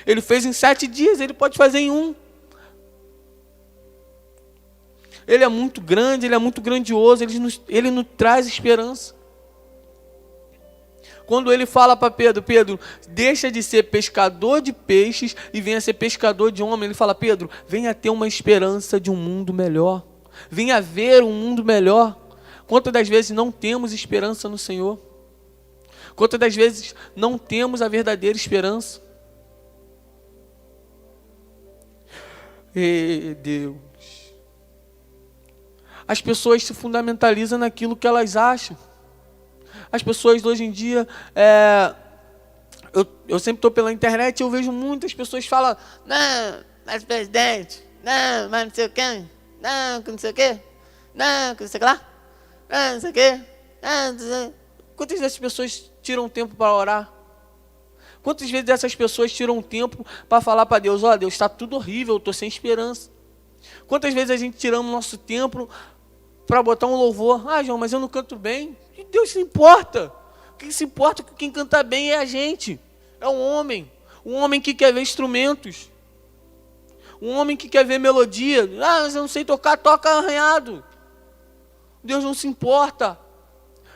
Ele fez em 7 dias, Ele pode fazer em 1. Ele é muito grande, Ele é muito grandioso, Ele nos traz esperança. Quando Ele fala para Pedro, deixa de ser pescador de peixes e venha ser pescador de homem. Ele fala, Pedro, venha ter uma esperança de um mundo melhor. Venha ver um mundo melhor. Quantas das vezes não temos esperança no Senhor? Quantas das vezes não temos a verdadeira esperança? E Deus. As pessoas se fundamentalizam naquilo que elas acham. As pessoas hoje em dia, eu sempre estou pela internet e eu vejo muitas pessoas falam, não, mas presidente, não, mas não sei o quê, não, que não sei o quê, não, que não sei o que lá, não sei o quê, não sei o quê. Quantas dessas pessoas tiram tempo para orar? Quantas vezes essas pessoas tiram tempo para falar para Deus, Deus, está tudo horrível, eu estou sem esperança. Quantas vezes a gente tiramos nosso tempo para botar um louvor, João, mas eu não canto bem. E Deus se importa. Quem se importa que quem canta bem é a gente. É um homem que quer ver instrumentos. Um homem que quer ver melodia. Mas eu não sei tocar, toca arranhado. Deus não se importa.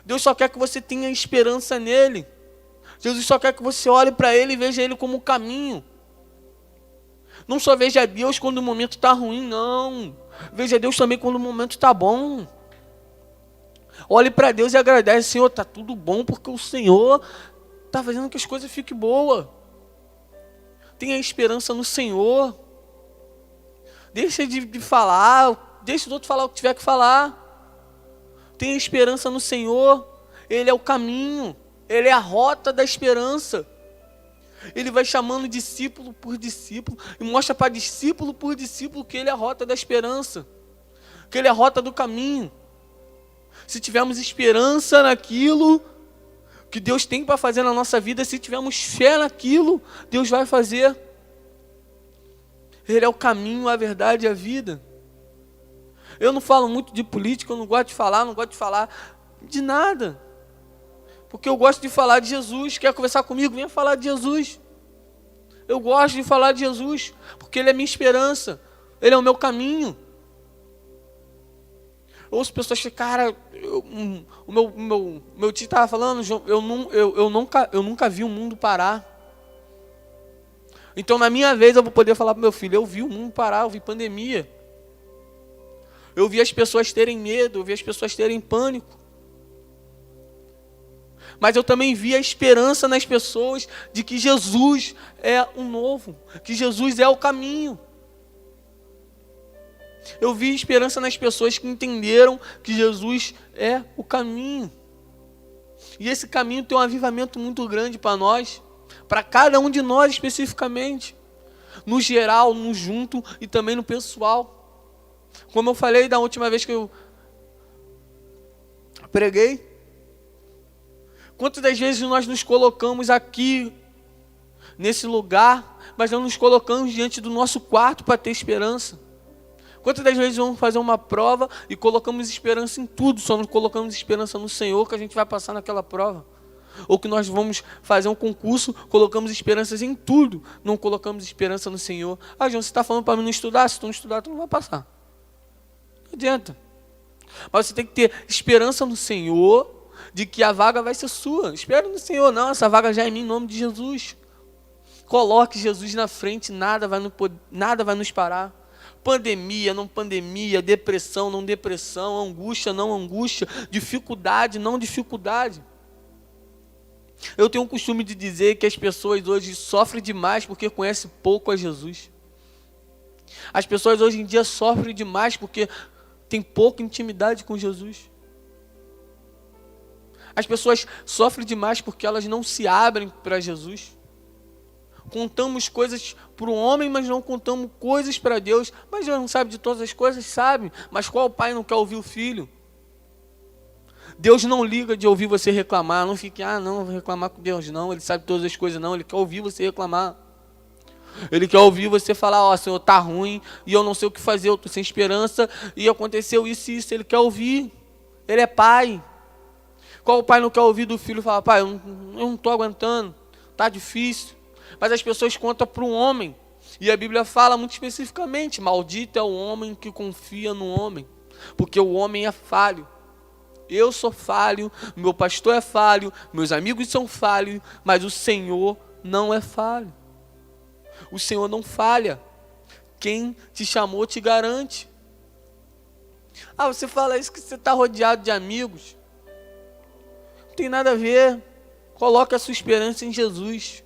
Deus só quer que você tenha esperança nele. Jesus só quer que você olhe para Ele e veja Ele como um caminho. Não só veja Deus quando o momento está ruim, não. Veja Deus também quando o momento está bom. Olhe para Deus e agradece, Senhor, está tudo bom, porque o Senhor está fazendo que as coisas fiquem boas. Tenha esperança no Senhor. Deixa de falar, deixa os outros falar o que tiver que falar. Tenha esperança no Senhor. Ele é o caminho. Ele é a rota da esperança. Ele vai chamando discípulo por discípulo e mostra para discípulo por discípulo que Ele é a rota da esperança, que Ele é a rota do caminho. Se tivermos esperança naquilo que Deus tem para fazer na nossa vida, se tivermos fé naquilo, Deus vai fazer. Ele é o caminho, a verdade e a vida. Eu não falo muito de política, eu não gosto de falar de nada. Porque eu gosto de falar de Jesus. Quer conversar comigo? Venha falar de Jesus. Eu gosto de falar de Jesus, porque Ele é minha esperança. Ele é o meu caminho. Eu ouço pessoas que, cara, o meu tio estava falando, eu nunca vi o mundo parar. Então, na minha vez, eu vou poder falar para o meu filho, eu vi o mundo parar, eu vi pandemia. Eu vi as pessoas terem medo, eu vi as pessoas terem pânico. Mas eu também vi a esperança nas pessoas de que Jesus é o novo, que Jesus é o caminho. Eu vi esperança nas pessoas que entenderam que Jesus é o caminho. E esse caminho tem um avivamento muito grande para nós, para cada um de nós especificamente. No geral, no junto e também no pessoal. Como eu falei da última vez que eu preguei, quantas das vezes nós nos colocamos aqui, nesse lugar, mas não nos colocamos diante do nosso quarto para ter esperança? Quantas das vezes vamos fazer uma prova e colocamos esperança em tudo, só não colocamos esperança no Senhor que a gente vai passar naquela prova? Ou que nós vamos fazer um concurso, colocamos esperanças em tudo, não colocamos esperança no Senhor. João, você está falando para mim não estudar? Se tu não estudar, tu não vai passar. Não adianta. Mas você tem que ter esperança no Senhor, de que a vaga vai ser sua. Espere no Senhor, não, essa vaga já é em mim, em nome de Jesus. Coloque Jesus na frente, nada vai nos parar. Pandemia, não pandemia, depressão, não depressão, angústia, não angústia, dificuldade, não dificuldade. Eu tenho o costume de dizer que as pessoas hoje sofrem demais porque conhecem pouco a Jesus. As pessoas hoje em dia sofrem demais porque têm pouca intimidade com Jesus. As pessoas sofrem demais porque elas não se abrem para Jesus. Contamos coisas para o homem, mas não contamos coisas para Deus. Mas Deus não sabe de todas as coisas, sabe. Mas qual pai não quer ouvir o filho? Deus não liga de ouvir você reclamar. Não fique, não, vou reclamar com Deus. Não, Ele sabe todas as coisas. Não, Ele quer ouvir você reclamar. Ele quer ouvir você falar, Senhor, tá ruim, e eu não sei o que fazer, eu estou sem esperança, e aconteceu isso e isso. Ele quer ouvir. Ele é pai. Qual pai não quer ouvir do filho falar, pai, eu não estou aguentando, tá difícil. Mas as pessoas contam para um homem. E a Bíblia fala muito especificamente, maldito é o homem que confia no homem. Porque o homem é falho. Eu sou falho, meu pastor é falho, meus amigos são falhos, mas o Senhor não é falho. O Senhor não falha. Quem te chamou te garante. Você fala isso que você está rodeado de amigos. Não tem nada a ver. Coloque a sua esperança em Jesus.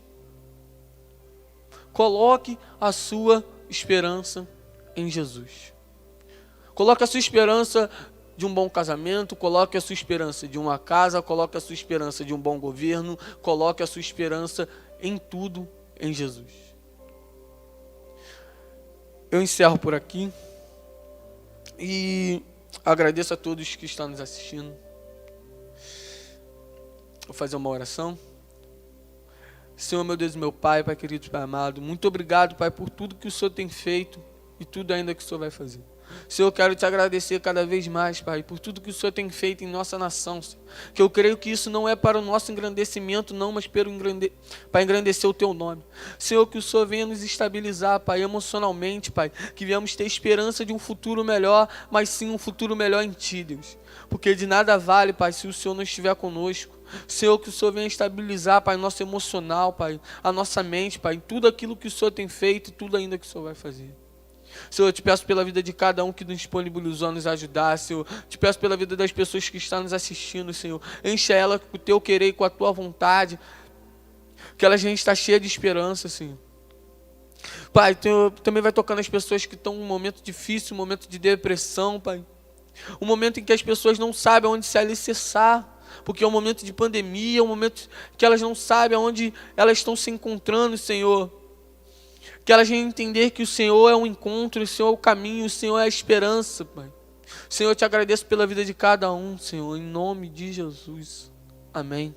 Coloque a sua esperança em Jesus. Coloque a sua esperança de um bom casamento, coloque a sua esperança de uma casa, coloque a sua esperança de um bom governo, coloque a sua esperança em tudo em Jesus. Eu encerro por aqui e agradeço a todos que estão nos assistindo. Vou fazer uma oração. Senhor, meu Deus e meu Pai, Pai querido, Pai amado, muito obrigado, Pai, por tudo que o Senhor tem feito e tudo ainda que o Senhor vai fazer. Senhor, eu quero te agradecer cada vez mais, Pai, por tudo que o Senhor tem feito em nossa nação, Senhor. Que eu creio que isso não é para o nosso engrandecimento, não, mas para engrandecer o Teu nome. Senhor, que o Senhor venha nos estabilizar, Pai, emocionalmente, Pai, que venhamos ter esperança de um futuro melhor, mas sim um futuro melhor em Ti, Deus. Porque de nada vale, Pai, se o Senhor não estiver conosco. Senhor, que o Senhor venha estabilizar, Pai, nosso emocional, Pai, a nossa mente, Pai, tudo aquilo que o Senhor tem feito e tudo ainda que o Senhor vai fazer. Senhor, eu te peço pela vida de cada um que nos disponibilizou a nos ajudar, Senhor. Te peço pela vida das pessoas que estão nos assistindo, Senhor. Enche ela com o Teu querer e com a Tua vontade. Que ela já está cheia de esperança, Senhor. Pai, Tu também vai tocando as pessoas que estão em um momento difícil, um momento de depressão, Pai. Um momento em que as pessoas não sabem onde se alicerçar. Porque é um momento de pandemia, é um momento que elas não sabem aonde elas estão se encontrando, Senhor. Que elas venham entender que o Senhor é o encontro, o Senhor é o caminho, o Senhor é a esperança, Pai. Senhor, eu te agradeço pela vida de cada um, Senhor, em nome de Jesus. Amém.